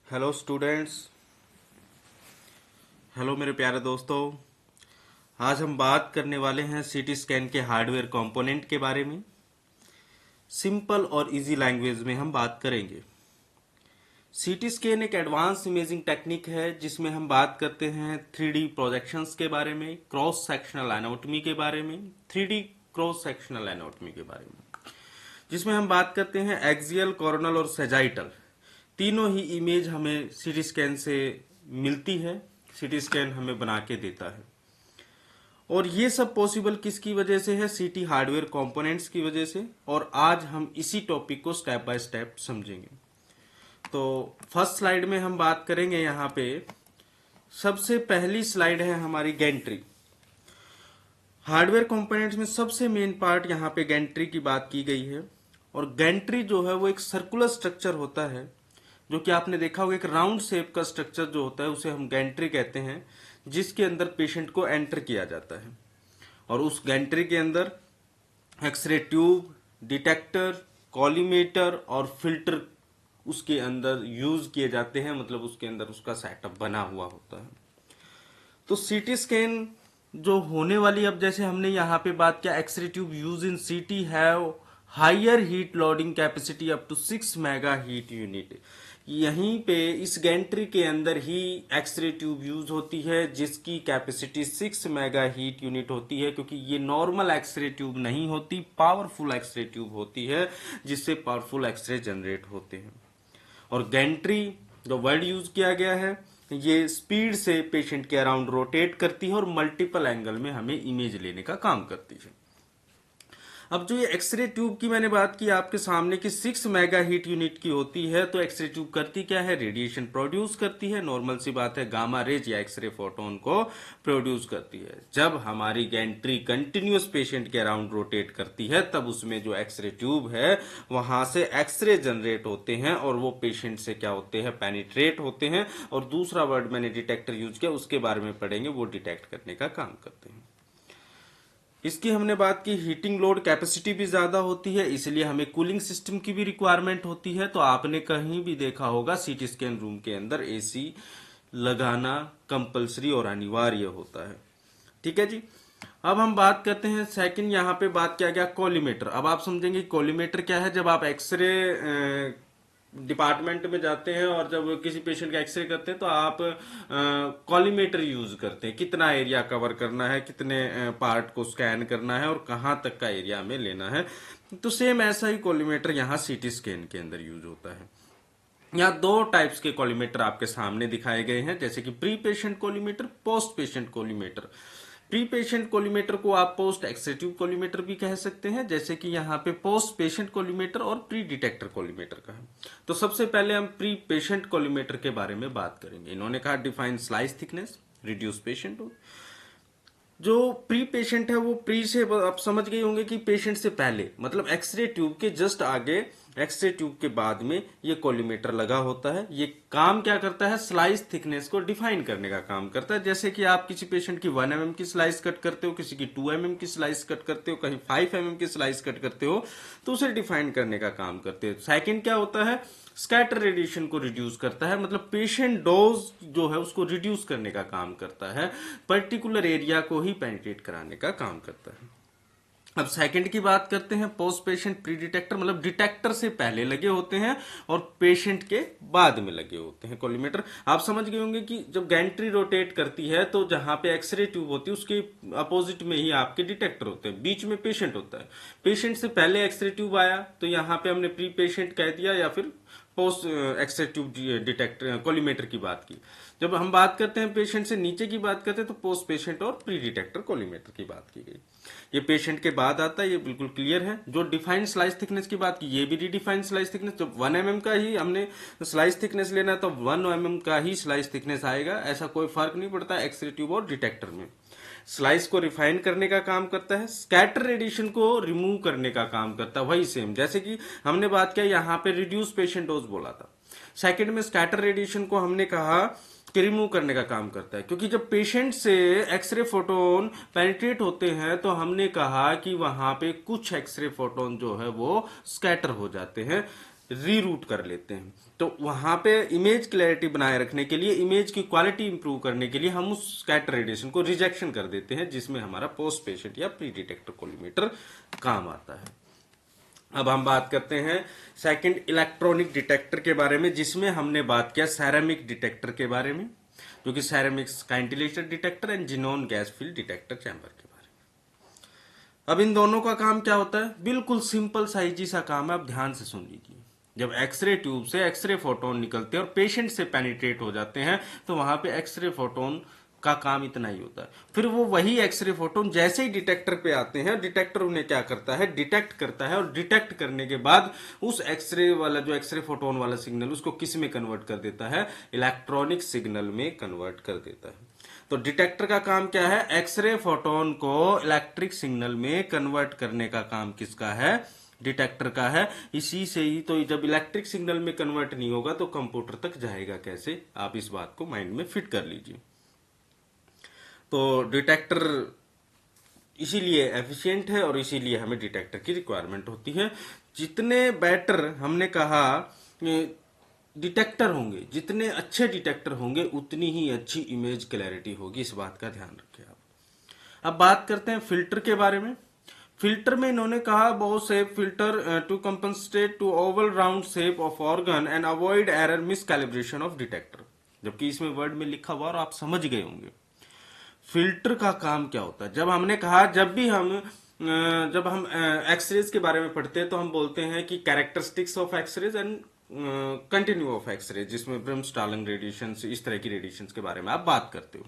Hello students. Hello मेरे प्यारे दोस्तों। आज हम बात करने वाले हैं सीटी स्कैन के हार्डवेयर कंपोनेंट के बारे में। सिंपल और इजी लैंग्वेज में हम बात करेंगे। सीटी स्कैन एक एडवांस इमेजिंग टेक्निक है जिसमें हम बात करते हैं 3D प्रोजेक्शंस के बारे में, क्रॉस सेक्शनल एनाटॉमी के बारे में, 3D क्रॉस सेक्शनल एनाटॉमी के बारे में, जिसमें हम बात करते हैं एक्सियल, कोरोनल और सेजाइटल। तीनों ही इमेज हमें सीटी स्कैन से मिलती है, सीटी स्कैन हमें बना के देता है। और ये सब पॉसिबल किसकी वजह से है? सीटी हार्डवेयर कंपोनेंट्स की वजह से। और आज हम इसी टॉपिक को स्टेप बाय स्टेप समझेंगे। तो फर्स्ट स्लाइड में हम बात करेंगे। यहाँ पे सबसे पहली स्लाइड है हमारी गैंट्री। हार्डवेयर कंपोनेंट्स में सबसे मेन पार्ट यहाँ पे गैंट्री की बात की गई है। और गैंट्री जो है वो एक सर्कुलर स्ट्रक्चर होता है, जो कि आपने देखा होगा एक राउंड शेप का स्ट्रक्चर जो होता है उसे हम गैंट्री कहते हैं, जिसके अंदर पेशेंट को एंटर किया जाता है। और उस गैंट्री के अंदर एक्सरे ट्यूब, डिटेक्टर, कॉलीमेटर और फिल्टर उसके अंदर यूज किए जाते हैं, मतलब उसके अंदर उसका सेटअप बना हुआ होता है। तो सीटी स्कैन जो होने वाली, अब जैसे हमने यहाँ पे बात किया, x ray tube use in CT have higher heat loading capacity up to 6 mega heat unit. यहीं पे इस गैंट्री के अंदर ही एक्सरे ट्यूब यूज होती है जिसकी कैपेसिटी 6 मेगा हीट यूनिट होती है, क्योंकि ये नॉर्मल एक्सरे ट्यूब नहीं होती, पावरफुल एक्सरे ट्यूब होती है जिससे पावरफुल एक्सरे जनरेट होते हैं। और गैंट्री जो वर्ड यूज किया गया है, ये स्पीड से पेशेंट के अराउंड रोटेट करती है और मल्टीपल एंगल में हमें इमेज लेने का काम करती है। अब जो ये एक्सरे ट्यूब की मैंने बात की आपके सामने की 6 मेगा हीट यूनिट की होती है, तो एक्सरे ट्यूब करती क्या है? रेडिएशन प्रोड्यूस करती है। नॉर्मल सी बात है, गामा रेज या एक्सरे फोटोन को प्रोड्यूस करती है। जब हमारी गैंट्री कंटिन्यूअस पेशेंट के अराउंड रोटेट करती है, तब उसमें जो एक्सरे ट्यूब है वहां से एक्सरे जनरेट होते हैं और वो पेशेंट से क्या होते हैं? पेनिट्रेट होते हैं। और दूसरा वर्ड मैंने डिटेक्टर यूज किया, उसके बारे में पढ़ेंगे, वो डिटेक्ट करने का काम करते हैं। इसकी हमने बात की, हीटिंग लोड कैपेसिटी भी ज्यादा होती है, इसलिए हमें कूलिंग सिस्टम की भी रिक्वायरमेंट होती है। तो आपने कहीं भी देखा होगा सीटी स्कैन रूम के अंदर एसी लगाना कंपलसरी और अनिवार्य होता है। ठीक है जी। अब हम बात करते हैं सेकंड, यहाँ पे बात किया गया कॉलीमेटर। अब आप समझेंगे कॉलीमेटर क्या है। जब आप एक्सरे डिपार्टमेंट में जाते हैं और जब किसी पेशेंट का एक्सरे करते हैं तो आप कॉलीमेटर यूज करते हैं, कितना एरिया कवर करना है, कितने पार्ट को स्कैन करना है और कहां तक का एरिया में लेना है। तो सेम ऐसा ही कॉलीमेटर यहाँ सीटी स्कैन के अंदर यूज होता है। यहाँ दो टाइप्स के कॉलीमेटर आपके सामने दिखाए गए हैं, जैसे कि pre patient collimator, post patient collimator. Pre patient collimator को आप पोस्ट एक्सरे ट्यूब कॉलीमेटर भी कह सकते हैं, जैसे कि यहाँ पे पोस्ट पेशेंट कॉलीमेटर और प्री डिटेक्टर कॉलीमेटर का है। तो सबसे पहले हम प्री पेशेंट कॉलीमेटर के बारे में बात करेंगे। इन्होंने कहा define slice thickness, reduce patient. जो प्री पेशेंट है वो प्री से आप समझ गए होंगे कि पेशेंट से पहले, मतलब एक्सरे ट्यूब के जस्ट आगे, एक्सरे ट्यूब के बाद में ये कॉलीमेटर लगा होता है। ये काम क्या करता है? स्लाइस थिकनेस को डिफाइन करने का काम करता है। जैसे कि आप किसी पेशेंट की 1 mm की स्लाइस कट करते हो, किसी की 2 mm की स्लाइस कट करते हो, कहीं 5 mm की स्लाइस कट करते हो, तो उसे डिफाइन करने का काम करते हैं। सेकंड क्या होता है? स्कैटर रेडिएशन को रिड्यूस करता है, मतलब पेशेंट डोज जो है उसको रिड्यूस करने का काम करता है, पर्टिकुलर एरिया को ही पेनिट्रेट कराने का काम करता है। अब सेकंड की बात करते हैं, पोस्ट पेशेंट प्री डिटेक्टर, मतलब डिटेक्टर से पहले लगे होते हैं और पेशेंट के बाद में लगे होते हैं कॉलीमेटर। आप समझ गए होंगे कि जब गैंट्री रोटेट करती है तो जहां पे एक्सरे ट्यूब होती है उसके अपोजिट में ही आपके डिटेक्टर होते हैं, बीच में पेशेंट होता है। पेशेंट से पहले एक्सरे ट्यूब आया तो यहाँ पे हमने प्री पेशेंट कह दिया, या फिर post X-ray tube detector collimator की बात की। जब हम बात करते हैं पेशेंट से नीचे की बात करते हैं तो पोस्ट पेशेंट और प्री डिटेक्टर कॉलीमेटर की बात की गई। ये पेशेंट के बाद आता है, ये बिल्कुल क्लियर है। जो डिफाइंड स्लाइस थिकनेस की बात की, ये भी रिडिफाइंड स्लाइस थिकनेस। जब 1 mm का ही हमने स्लाइस थिकनेस लेना है तो 1 mm का ही स्लाइस थिकनेस आएगा, ऐसा कोई फर्क नहीं पड़ता एक्सरे ट्यूब और डिटेक्टर में। स्लाइस को रिफाइन करने का काम करता है, स्कैटर रेडिएशन को रिमूव करने का काम करता है, वही सेम जैसे कि हमने बात किया यहाँ पे रिड्यूस पेशेंट डोज बोला था। सेकंड में स्कैटर रेडिएशन को हमने कहा कि रिमूव करने का काम करता है, क्योंकि जब पेशेंट से एक्सरे फोटोन पेनिट्रेट होते हैं तो हमने कहा कि वहां पे कुछ एक्सरे फोटोन जो है वो स्कैटर हो जाते हैं। रीरूट कर लेते हैं। तो वहां पे इमेज क्लैरिटी बनाए रखने के लिए, इमेज की क्वालिटी इंप्रूव करने के लिए हम उस स्कैटर रेडिएशन को रिजेक्शन कर देते हैं, जिसमें हमारा पोस्ट पेशेंट या प्री डिटेक्टर कोलिमेटर काम आता है। अब हम बात करते हैं सेकंड इलेक्ट्रॉनिक डिटेक्टर के बारे में, जिसमें हमने बात किया सैरामिक डिटेक्टर के बारे में, जो कि ceramic scintillator detector and xenon gas field detector chamber के बारे में। अब इन दोनों का काम क्या होता है? बिल्कुल सिंपल साइजी सा काम है, आप ध्यान से सुन लीजिए। जब एक्सरे ट्यूब से एक्सरे फोटोन निकलते हैं और पेशेंट से पेनिट्रेट हो जाते हैं, तो वहां पे एक्सरे फोटोन का काम इतना ही होता है। फिर वो वही एक्सरे फोटोन जैसे ही डिटेक्टर पे आते हैं, डिटेक्टर उन्हें क्या करता है? डिटेक्ट करता है, और डिटेक्ट करने के बाद उस एक्सरे वाला, जो एक्सरे फोटोन वाला सिग्नल, उसको किस में कन्वर्ट कर देता है? इलेक्ट्रॉनिक सिग्नल में कन्वर्ट कर देता है। तो डिटेक्टर का काम क्या है? एक्सरे फोटोन को इलेक्ट्रिक सिग्नल में कन्वर्ट करने का काम किसका है? डिटेक्टर का है। इसी से ही तो जब इलेक्ट्रिक सिग्नल में कन्वर्ट नहीं होगा तो कंप्यूटर तक जाएगा कैसे? आप इस बात को माइंड में फिट कर लीजिए। तो डिटेक्टर इसीलिए एफिशिएंट है और इसीलिए हमें डिटेक्टर की रिक्वायरमेंट होती है। जितने बेटर हमने कहा डिटेक्टर होंगे, जितने अच्छे डिटेक्टर होंगे, उतनी ही अच्छी इमेज क्लैरिटी होगी। इस बात का ध्यान रखें आप। अब बात करते हैं फिल्टर के बारे में। फिल्टर में इन्होंने कहा बहुत से filter to compensate to oval round shape of organ and avoid error miscalibration of detector, जबकि इसमें वर्ड में लिखा हुआ और आप समझ गए होंगे। फिल्टर का काम क्या होता है? जब हमने कहा, जब हम एक्सरेज के बारे में पढ़ते हैं तो हम बोलते हैं कि characteristics of X-rays and continue of X-rays, जिसमें ब्रह्मस्टालिंग रेडिएशन, इस तरह की रेडिएशन के बारे में आप बात करते हो।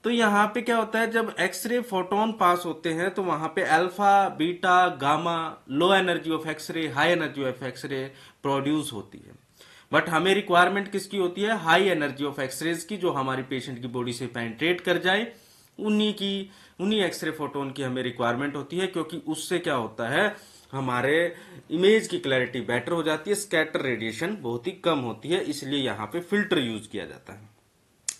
तो यहाँ पे क्या होता है? जब एक्सरे फोटोन पास होते हैं तो वहां पे alpha, beta, gamma, low energy of X-ray, high energy of X-ray produce होती है। बट हमें रिक्वायरमेंट किसकी होती है? हाई एनर्जी ऑफ एक्सरेज की, जो हमारी पेशेंट की बॉडी से पेनिट्रेट कर जाए। उन्हीं एक्सरे फोटोन की हमें रिक्वायरमेंट होती है, क्योंकि उससे क्या होता है? हमारे इमेज की क्लैरिटी बेटर हो जाती है, स्कैटर रेडिएशन बहुत ही कम होती है। इसलिए यहाँ पे फिल्टर यूज किया जाता है।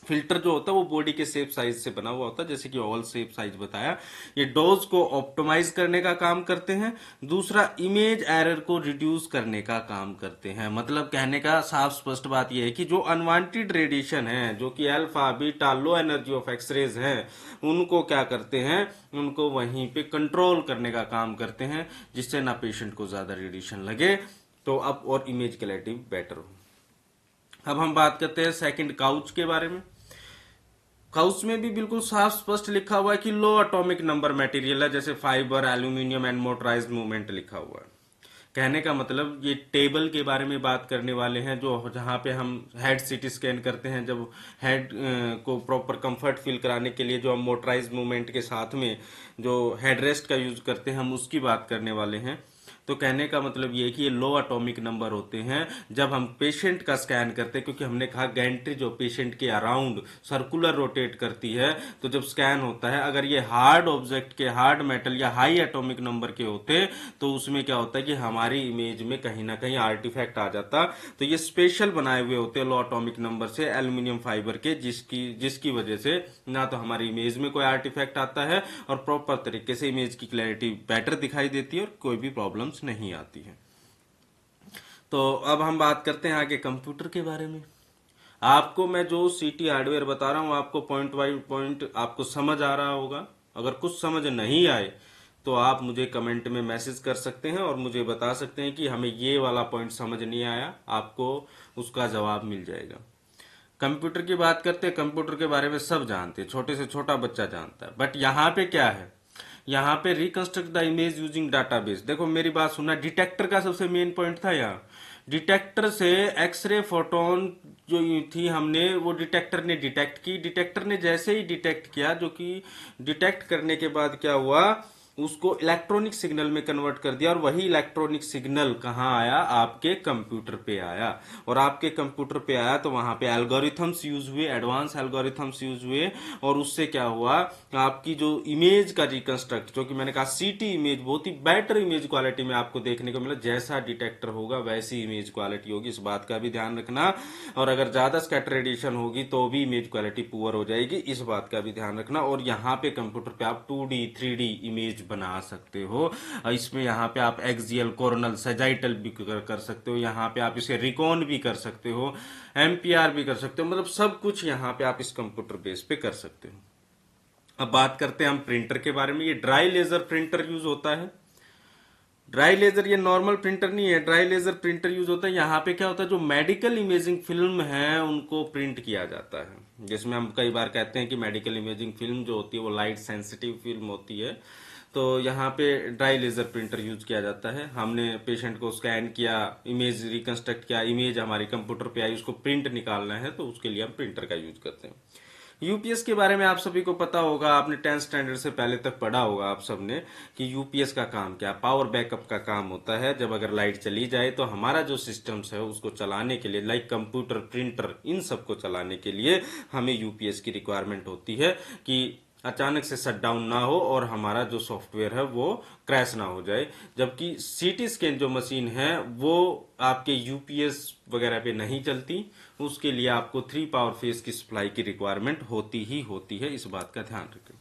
फिल्टर जो होता है वो बॉडी के शेप साइज से बना हुआ होता है, जैसे कि ओवल शेप साइज बताया। ये डोज को ऑप्टिमाइज करने का काम करते हैं। दूसरा, इमेज एरर को रिड्यूस करने का काम करते हैं। मतलब कहने का साफ स्पष्ट बात यह है कि जो अनवांटेड रेडिएशन है, जो कि alpha, beta, low energy of X-rays है, उनको क्या करते हैं? उनको वहीं पे कंट्रोल करने का काम करते हैं, जिससे ना पेशेंट को ज्यादा रेडिएशन लगे, तो अब और इमेज क्लैरिटी बेटर हो। अब हम बात करते हैं सेकंड काउच के बारे में। काउच में भी बिल्कुल साफ स्पष्ट लिखा हुआ है कि लो एटॉमिक नंबर मटेरियल है, जैसे fibre, aluminium and motorised movement लिखा हुआ है। कहने का मतलब ये टेबल के बारे में बात करने वाले हैं, जो जहां पे हम हेड सीटी स्कैन करते हैं, जब हेड को प्रॉपर कंफर्ट फील कराने के लिए जो हम मोटराइज्ड मूवमेंट के साथ में जो हेड रेस्ट का यूज करते हैं, हम उसकी बात करने वाले हैं। तो कहने का मतलब ये है कि ये लो एटॉमिक नंबर होते हैं जब हम पेशेंट का स्कैन करते हैं, क्योंकि हमने कहा गैंट्री जो पेशेंट के अराउंड सर्कुलर रोटेट करती है, तो जब स्कैन होता है, अगर ये हार्ड ऑब्जेक्ट के, हार्ड मेटल या हाई एटॉमिक नंबर के होते, तो उसमें क्या होता है कि हमारी इमेज में कहीं ना कहीं आर्टिफैक्ट आ जाता। तो ये स्पेशल बनाए हुए होते हैं लो एटॉमिक नंबर से, एल्यूमिनियम फाइबर के, जिसकी वजह से ना तो हमारी इमेज में कोई आर्टिफैक्ट आता है और प्रॉपर तरीके से इमेज की क्लैरिटी बेटर दिखाई देती है और कोई भी प्रॉब्लम नहीं आती है। तो अब हम बात करते हैं आगे कंप्यूटर के बारे में। आपको मैं जो सीटी हार्डवेयर बता रहा हूं, आपको पॉइंट बाय पॉइंट आपको समझ आ रहा होगा। अगर कुछ समझ नहीं आए तो आप मुझे कमेंट में मैसेज कर सकते हैं और मुझे बता सकते हैं कि हमें ये वाला पॉइंट समझ नहीं आया, आपको उसका जवाब मिल जाएगा। कंप्यूटर की बात करते हैं, कंप्यूटर के बारे में सब जानते हैं, छोटे से छोटा बच्चा जानता है। बट यहाँ पे क्या है? यहाँ पे reconstruct the image using database. देखो मेरी बात सुनना, डिटेक्टर का सबसे मेन पॉइंट था यहाँ। डिटेक्टर से एक्सरे फोटोन जो थी, हमने वो डिटेक्टर ने डिटेक्ट की। डिटेक्टर ने जैसे ही डिटेक्ट किया, जो कि डिटेक्ट करने के बाद क्या हुआ, उसको इलेक्ट्रॉनिक सिग्नल में कन्वर्ट कर दिया, और वही इलेक्ट्रॉनिक सिग्नल कहाँ आया? आपके कंप्यूटर पे आया। और आपके कंप्यूटर पे आया तो वहां पे एल्गोरिथम्स यूज हुए, एडवांस एल्गोरिथम्स यूज हुए, और उससे क्या हुआ, आपकी जो इमेज का रिकंस्ट्रक्ट, जो कि मैंने कहा सीटी इमेज, बहुत ही बेटर इमेज क्वालिटी में आपको देखने को मिला। जैसा डिटेक्टर होगा वैसी इमेज क्वालिटी होगी, इस बात का भी ध्यान रखना। और अगर ज्यादा स्कैटर रेडिएशन होगी तो भी इमेज क्वालिटी पुअर हो जाएगी, इस बात का भी ध्यान रखना। और यहाँ पे कंप्यूटर पे आप 2D 3D इमेज बना सकते हो। इसमें यहाँ पे आप एक्सियल, कोरोनल, सैजाइटल भी कर सकते हो। यहाँ पे आप इसे रिकॉन भी कर सकते हो, एमपीआर भी कर सकते हो, मतलब सब कुछ यहाँ पे आप इस कंप्यूटर बेस पे कर सकते हो। अब बात करते हैं हम प्रिंटर के बारे में। ये ड्राई लेजर प्रिंटर यूज होता है। ड्राई लेजर, ये नॉर्मल प्रिंटर नहीं है, ड्राई लेजर प्रिंटर यूज होता है। यहाँ पे क्या होता है, जो मेडिकल इमेजिंग फिल्म है उनको प्रिंट किया जाता है। जिसमें हम कई बार कहते हैं कि मेडिकल इमेजिंग फिल्म जो होती है वो लाइट सेंसिटिव फिल्म होती है, तो यहाँ पे ड्राई लेजर प्रिंटर यूज किया जाता है। हमने पेशेंट को स्कैन किया, इमेज रिकंस्ट्रक्ट किया, इमेज हमारे कंप्यूटर पे आई, उसको प्रिंट निकालना है, तो उसके लिए हम प्रिंटर का यूज करते हैं। यूपीएस के बारे में आप सभी को पता होगा, आपने 10th स्टैंडर्ड से पहले तक पढ़ा होगा आप सबने कि यूपीएस का काम क्या, पावर बैकअप का काम होता है। जब अगर लाइट चली जाए तो हमारा जो सिस्टम्स है उसको चलाने के लिए, लाइक कंप्यूटर, प्रिंटर, इन सबको चलाने के लिए हमें यूपीएस की रिक्वायरमेंट होती है कि अचानक से शट डाउन ना हो और हमारा जो सॉफ्टवेयर है वो क्रैश ना हो जाए। जबकि सीटी स्कैन जो मशीन है वो आपके यूपीएस वगैरह पे नहीं चलती, उसके लिए आपको 3 पावर फेज की सप्लाई की रिक्वायरमेंट होती ही होती है, इस बात का ध्यान रखें।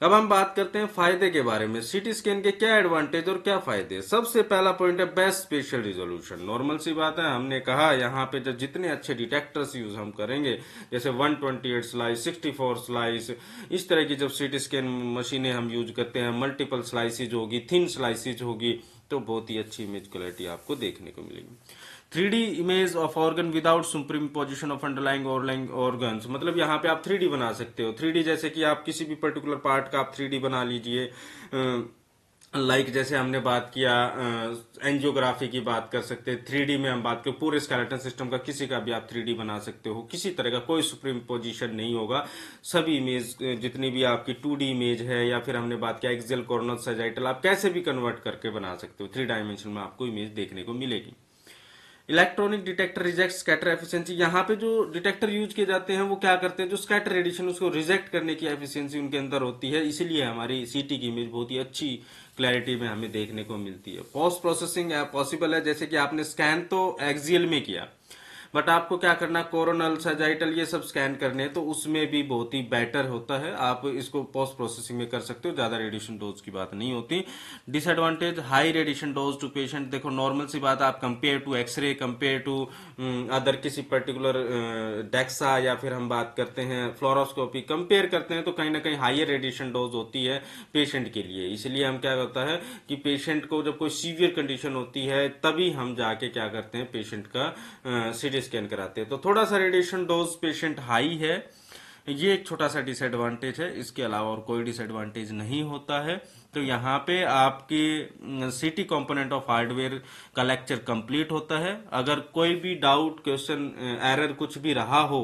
अब हम बात करते हैं फायदे के बारे में। सीटी स्कैन के क्या एडवांटेज और क्या फायदे। सबसे पहला पॉइंट है बेस्ट स्पेशल रिजोल्यूशन। नॉर्मल सी बात है, हमने कहा यहाँ पे जब जितने अच्छे डिटेक्टर्स यूज हम करेंगे, जैसे 128 स्लाइस, 64 स्लाइस, इस तरह की जब सीटी स्कैन मशीनें हम यूज करते हैं, मल्टीपल स्लाइसिज होगी, थिन स्लाइसिज होगी, तो बहुत ही अच्छी इमेज क्वालिटी आपको देखने को मिलेगी। 3D image of organ without supreme position of underlying organs, मतलब यहाँ पे आप 3D बना सकते हो। 3D जैसे कि आप किसी भी पर्टिकुलर पार्ट का आप 3D बना लीजिए। लाइक जैसे हमने बात किया एंजियोग्राफी की बात कर सकते हैं, 3D में हम बात करें पूरे स्केलेटन सिस्टम का, किसी का भी आप 3D बना सकते हो। किसी तरह का कोई सुप्रीम पोजीशन नहीं होगा, सभी इमेज जितनी भी आपकी 2D इमेज है, या फिर हमने बात किया एक्सियल, कोरोनल, सैजाइटल, आप कैसे भी कन्वर्ट करके बना सकते हो। 3 डायमेंशन में आपको इमेज देखने को मिलेगी। Electronic detector reject scatter efficiency, यहाँ पे जो डिटेक्टर यूज किए जाते हैं वो क्या करते हैं, जो स्कैटर रेडिएशन उसको रिजेक्ट करने की एफिशिएंसी उनके अंदर होती है, इसीलिए हमारी सीटी की इमेज बहुत ही अच्छी क्लैरिटी में हमें देखने को मिलती है। पोस्ट प्रोसेसिंग पॉसिबल है, जैसे कि आपने स्कैन तो एक्सियल में किया, बट आपको क्या करना, कोरोनल, सैजाइटल, ये सब स्कैन करने, तो उसमें भी बहुत ही बेटर होता है, आप इसको पोस्ट प्रोसेसिंग में कर सकते हो, ज्यादा रेडिएशन डोज की बात नहीं होती। Disadvantage, high radiation dose to patient. देखो नॉर्मल सी बात, आप compare to x-ray, compare to other किसी पर्टिकुलर डेक्सा, या फिर हम बात करते हैं फ्लोरोस्कोपी, कंपेयर करते हैं, तो कहीं ना कहीं हाइयर रेडिएशन डोज होती है पेशेंट के लिए। इसलिए हम क्या होता है कि पेशेंट को जब कोई सीवियर कंडीशन होती है तभी हम जाके क्या करते हैं, पेशेंट का सीटी स्कैन कराते हैं। तो थोड़ा सा रेडिएशन डोज पेशेंट हाई है, ये एक छोटा सा डिसएडवांटेज है, इसके अलावा और कोई डिसएडवांटेज नहीं होता है। तो यहाँ पे आपके सीटी कंपोनेंट ऑफ हार्डवेयर का लेक्चर कंप्लीट होता है। अगर कोई भी डाउट, क्वेश्चन, एरर कुछ भी रहा हो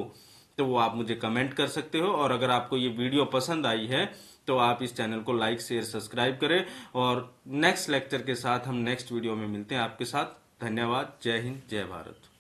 तो वो आप मुझे कमेंट कर सकते हो, और अगर आपको ये वीडियो पसंद आई है तो आप इस चैनल को लाइक, शेयर, सब्सक्राइब करें, और नेक्स्ट लेक्चर के साथ हम नेक्स्ट वीडियो में मिलते हैं आपके साथ। धन्यवाद। जय हिंद, जय भारत।